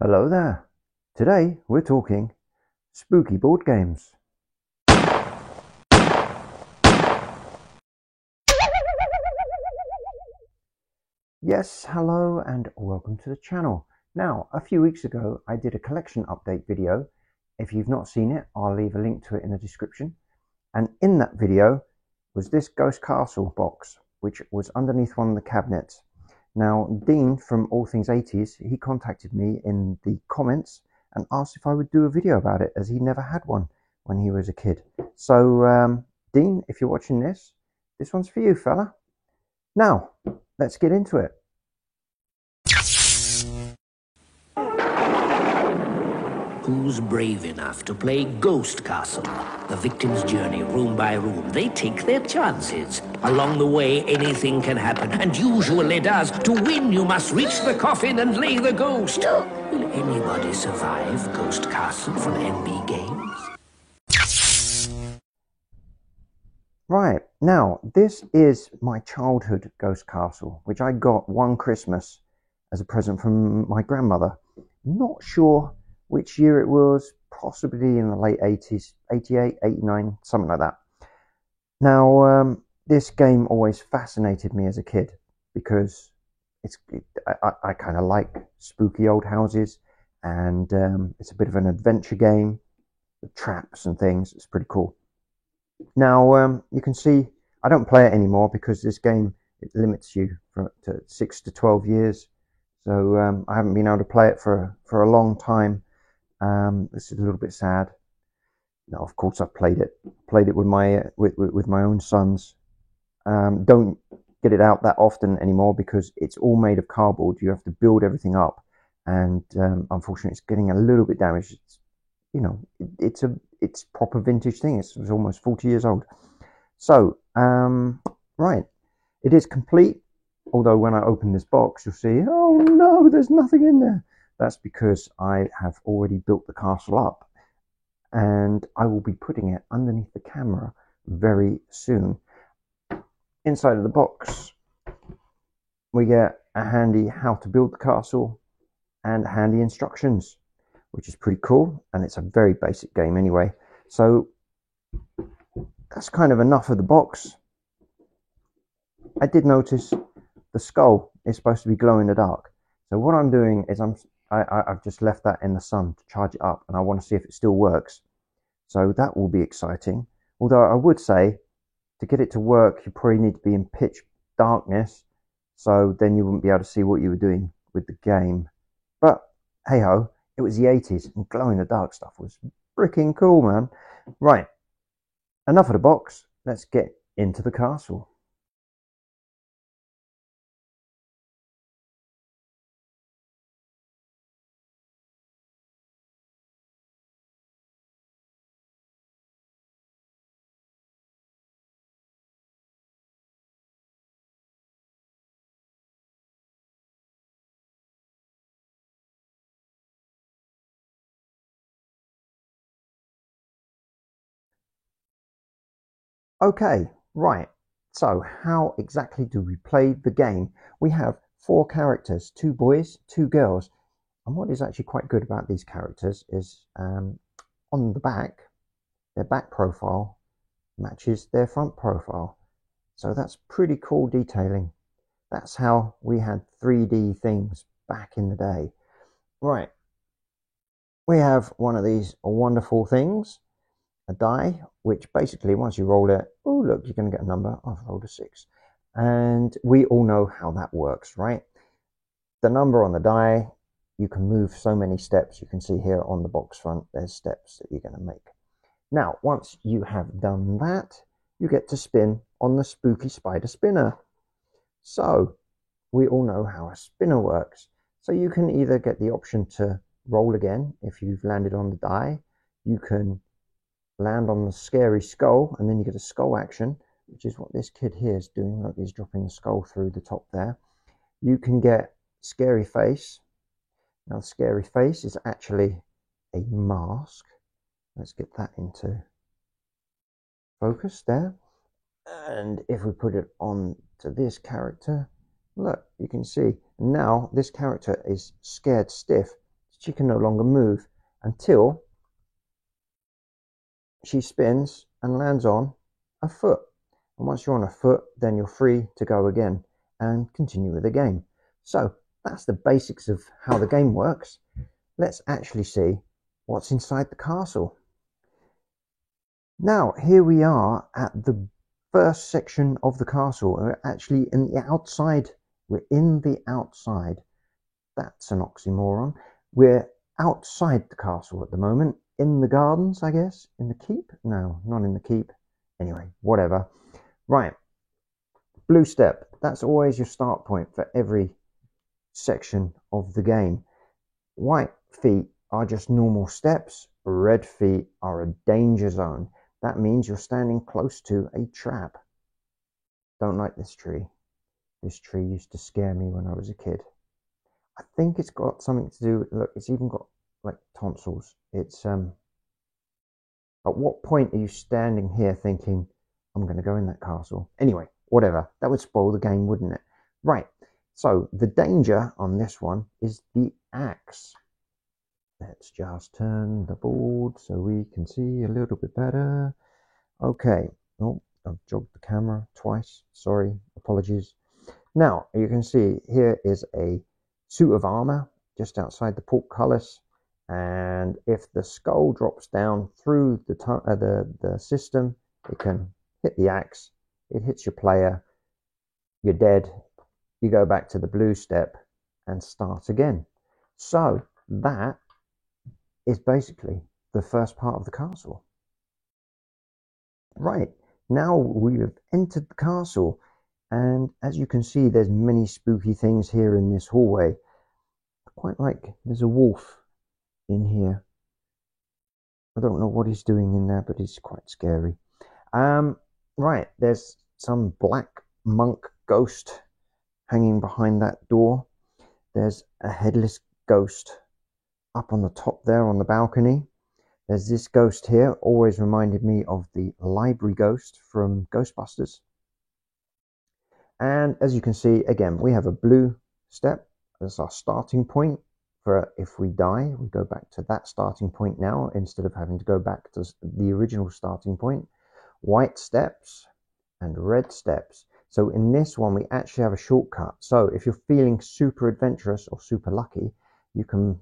Hello there. Today we're talking spooky board games. Yes, hello and welcome to the channel. Now, a few weeks ago I did a collection update video. If you've not seen it, I'll leave a link to it in the description. And in that video was this Ghost Castle box, which was underneath one of the cabinets. Now, Dean from All Things 80s, he contacted me in the comments and asked if I would do a video about it, as he never had one when he was a kid. So, Dean, if you're watching this one's for you, fella. Now, let's get into it. Who's brave enough to play Ghost Castle? The victim's journey room by room. They take their chances. Along the way, anything can happen, and usually does. To win, you must reach the coffin and lay the ghost. Will anybody survive Ghost Castle from NB Games? Right, now, this is my childhood Ghost Castle, which I got one Christmas as a present from my grandmother. Not sure which year it was, possibly in the late 80s, 88, 89, something like that. Now, this game always fascinated me as a kid because I kind of like spooky old houses, and it's a bit of an adventure game with traps and things. It's pretty cool. Now, you can see I don't play it anymore because this game, it limits you to 6 to 12 years. So I haven't been able to play it for a long time. This is a little bit sad. Now, of course, I've played it with my own sons. Don't get it out that often anymore because it's all made of cardboard. You have to build everything up, and unfortunately, it's getting a little bit damaged. It's proper vintage thing. It's almost 40 years old. So, right, it is complete. Although when I open this box, you'll see, oh no, there's nothing in there. That's because I have already built the castle up, and I will be putting it underneath the camera very soon. Inside of the box, we get a handy how to build the castle and handy instructions, which is pretty cool, and it's a very basic game anyway. So that's kind of enough of the box. I did notice the skull is supposed to be glow in the dark. So what I'm doing is I've just left that in the sun to charge it up, and I want to see if it still works. So that will be exciting. Although I would say to get it to work, you probably need to be in pitch darkness, so then you wouldn't be able to see what you were doing with the game. But hey ho, it was the 80s, and glow in the dark stuff was freaking cool, man. Right, enough of the box. Let's get into the castle. Okay, right. So how exactly do we play the game? We have 4 characters, 2 boys, 2 girls. And what is actually quite good about these characters is on the back, their back profile matches their front profile. So that's pretty cool detailing. That's how we had 3D things back in the day. Right. We have one of these wonderful things, a die, which basically once you roll it, oh look, you're going to get a number. I've rolled a 6, and we all know how that works, right? The number on the die, you can move so many steps. You can see here on the box front, there's steps that you're going to make. Now, once you have done that, you get to spin on the spooky spider spinner. So we all know how a spinner works. So you can either get the option to roll again if you've landed on the die. You can land on the scary skull, and then you get a skull action, which is what this kid here is doing. Look, he's dropping the skull through the top there. You can get scary face. Now, the scary face is actually a mask. Let's get that into focus there. And if we put it on to this character, look, you can see now this character is scared stiff. It's she can no longer move until she spins and lands on a foot. And once you're on a foot, then you're free to go again and continue with the game. So that's the basics of how the game works. Let's actually see what's inside the castle. Now, here we are at the first section of the castle. We're actually in the outside. We're in the outside. That's an oxymoron. We're outside the castle at the moment. In the gardens, I guess. In the keep? No, not in the keep. Anyway, whatever. Right. Blue step. That's always your start point for every section of the game. White feet are just normal steps. Red feet are a danger zone. That means you're standing close to a trap. Don't like this tree. This tree used to scare me when I was a kid. I think it's got something to do, look, it's even got like tonsils. It's, at what point are you standing here thinking, I'm going to go in that castle? Anyway, whatever. That would spoil the game, wouldn't it? Right. So the danger on this one is the axe. Let's just turn the board so we can see a little bit better. Okay. Oh, I've jogged the camera twice. Sorry. Apologies. Now, you can see here is a suit of armor just outside the portcullis. And if the skull drops down through the system, it can hit the axe. It hits your player. You're dead. You go back to the blue step and start again. So that is basically the first part of the castle. Right, now we have entered the castle, and as you can see, there's many spooky things here in this hallway. Quite like there's a wolf in here. I don't know what he's doing in there, but he's quite scary. Right, there's some black monk ghost hanging behind that door. There's a headless ghost up on the top there on the balcony. There's this ghost here, always reminded me of the library ghost from Ghostbusters. And as you can see, again, we have a blue step as our starting point for if we die. We go back to that starting point now instead of having to go back to the original starting point. White steps and red steps. So in this one, we actually have a shortcut. So if you're feeling super adventurous or super lucky, you can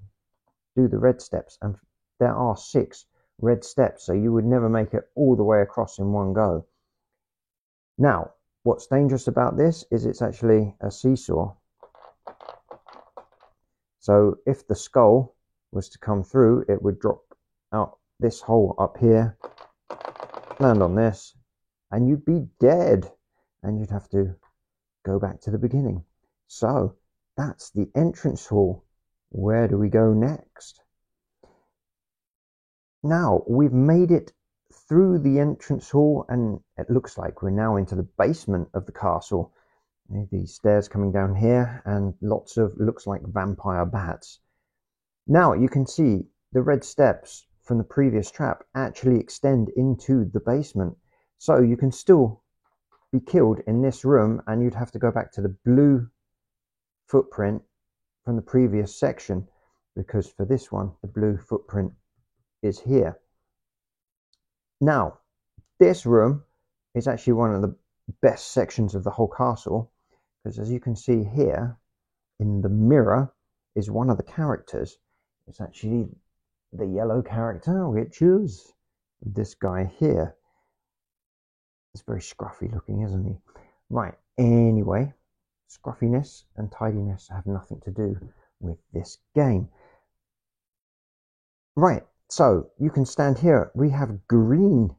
do the red steps, and there are 6 red steps, so you would never make it all the way across in one go. Now, what's dangerous about this is it's actually a seesaw. So if the skull was to come through, it would drop out this hole up here, land on this, and you'd be dead, and you'd have to go back to the beginning. So that's the entrance hall. Where do we go next? Now, we've made it through the entrance hall, and it looks like we're now into the basement of the castle. These stairs coming down here, and lots of, looks like vampire bats. Now, you can see the red steps from the previous trap actually extend into the basement. So you can still be killed in this room, and you'd have to go back to the blue footprint from the previous section, because for this one, the blue footprint is here. Now, this room is actually one of the best sections of the whole castle, because as you can see here in the mirror is one of the characters. It's actually the yellow character, which is this guy here. He's very scruffy looking, isn't he? Right, anyway, scruffiness and tidiness have nothing to do with this game. Right, so you can stand here. We have green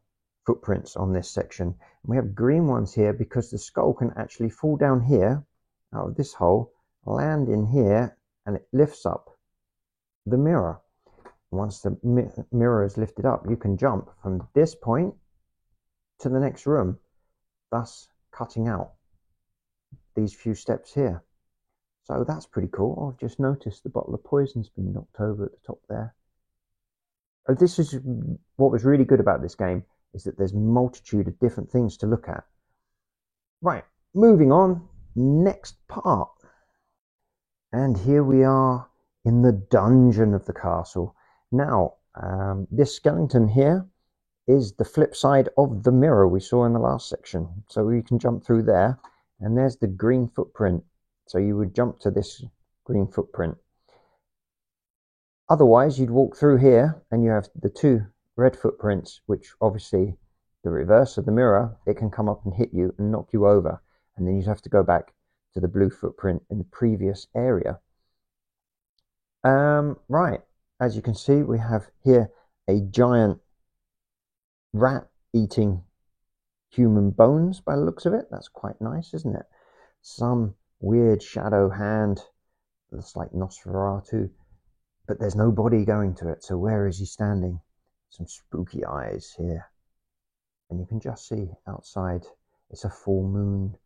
footprints on this section. We have green ones here because the skull can actually fall down here out of this hole, land in here, and it lifts up the mirror. Once the mirror is lifted up, you can jump from this point to the next room, thus cutting out these few steps here. So that's pretty cool. I've just noticed the bottle of poison's been knocked over at the top there. This is what was really good about this game, is that there's a multitude of different things to look at. Right, moving on, next part. And here we are in the dungeon of the castle. Now, this skeleton here is the flip side of the mirror we saw in the last section. So we can jump through there, and there's the green footprint. So you would jump to this green footprint. Otherwise, you'd walk through here, and you have the two red footprints, which obviously the reverse of the mirror, it can come up and hit you and knock you over. And then you'd have to go back to the blue footprint in the previous area. Right, as you can see, we have here a giant rat eating human bones by the looks of it. That's quite nice, isn't it? Some weird shadow hand that's like Nosferatu, but there's no body going to it. So where is he standing? Some spooky eyes here, and you can just see outside it's a full moon.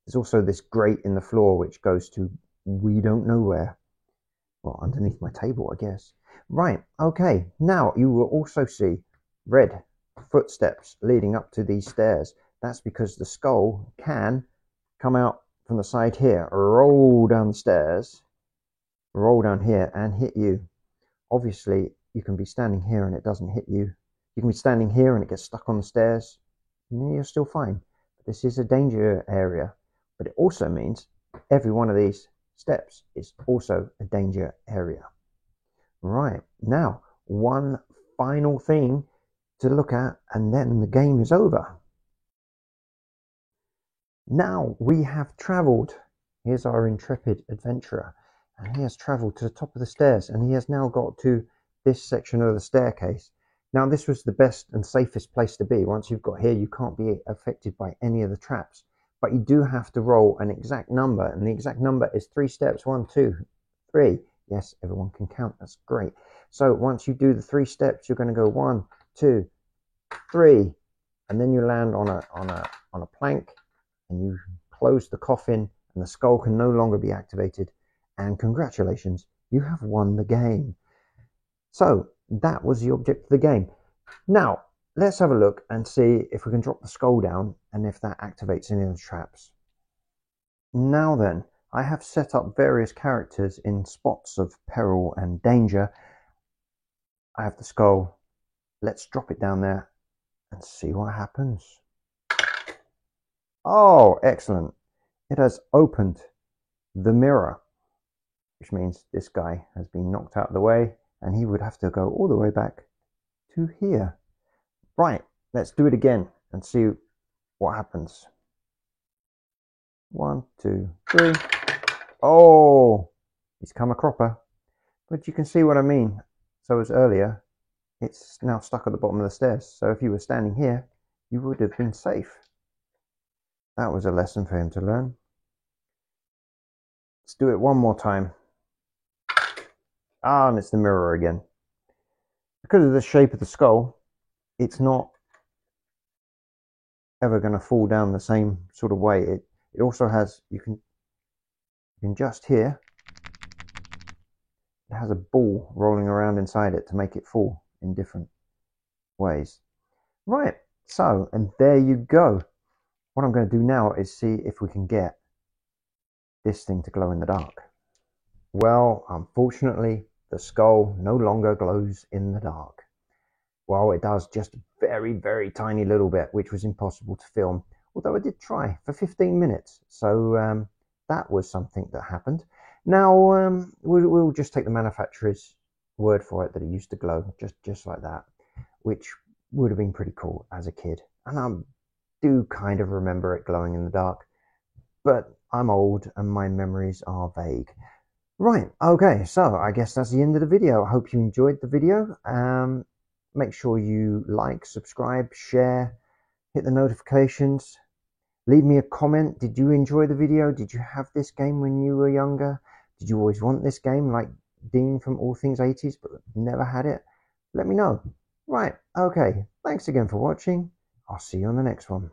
There's also this grate in the floor which goes to we don't know where. Well, underneath my table, I guess. Right, okay, now you will also see red footsteps leading up to these stairs. That's because the skull can come out from the side here, roll down the stairs, roll down here and hit you. Obviously, you can be standing here and it doesn't hit you. You can be standing here and it gets stuck on the stairs, and you're still fine. This is a danger area, but it also means every one of these steps is also a danger area. Right, now one final thing to look at, and then the game is over. Now we have traveled. Here's our intrepid adventurer, and he has traveled to the top of the stairs, and he has now got to this section of the staircase. Now this was the best and safest place to be. Once you've got here, you can't be affected by any of the traps, but you do have to roll an exact number, and the exact number is 3 steps. 1, 2, 3. Yes, everyone can count. That's great. So once you do the 3 steps, you're going to go 1, 2, 3, and then you land on a plank, and you close the coffin, and the skull can no longer be activated. And congratulations, you have won the game. So that was the object of the game. Now let's have a look and see if we can drop the skull down and if that activates any of the traps. Now then, I have set up various characters in spots of peril and danger. I have the skull. Let's drop it down there and see what happens. Oh, excellent. It has opened the mirror, which means this guy has been knocked out of the way, and he would have to go all the way back to here. Right, let's do it again and see what happens. 1, 2, 3. Oh, he's come a cropper. But you can see what I mean. So as earlier, it's now stuck at the bottom of the stairs. So if you were standing here, you would have been safe. That was a lesson for him to learn. Let's do it one more time. Ah, and it's the mirror again. Because of the shape of the skull, it's not ever going to fall down the same sort of way. It also has, you can just hear, it has a ball rolling around inside it to make it fall in different ways. Right, so, and there you go. What I'm going to do now is see if we can get this thing to glow in the dark. Well, unfortunately, the skull no longer glows in the dark. Well, it does just a very, very tiny little bit, which was impossible to film, although I did try for 15 minutes. So that was something that happened. Now, we'll just take the manufacturer's word for it that it used to glow just like that, which would have been pretty cool as a kid. And I do kind of remember it glowing in the dark, but I'm old and my memories are vague. Right, okay, so I guess that's the end of the video. I hope you enjoyed the video. Make sure you like, subscribe, share, hit the notifications. Leave me a comment. Did you enjoy the video? Did you have this game when you were younger? Did you always want this game like Dean from All Things 80s but never had it? Let me know. Right, okay, thanks again for watching. I'll see you on the next one.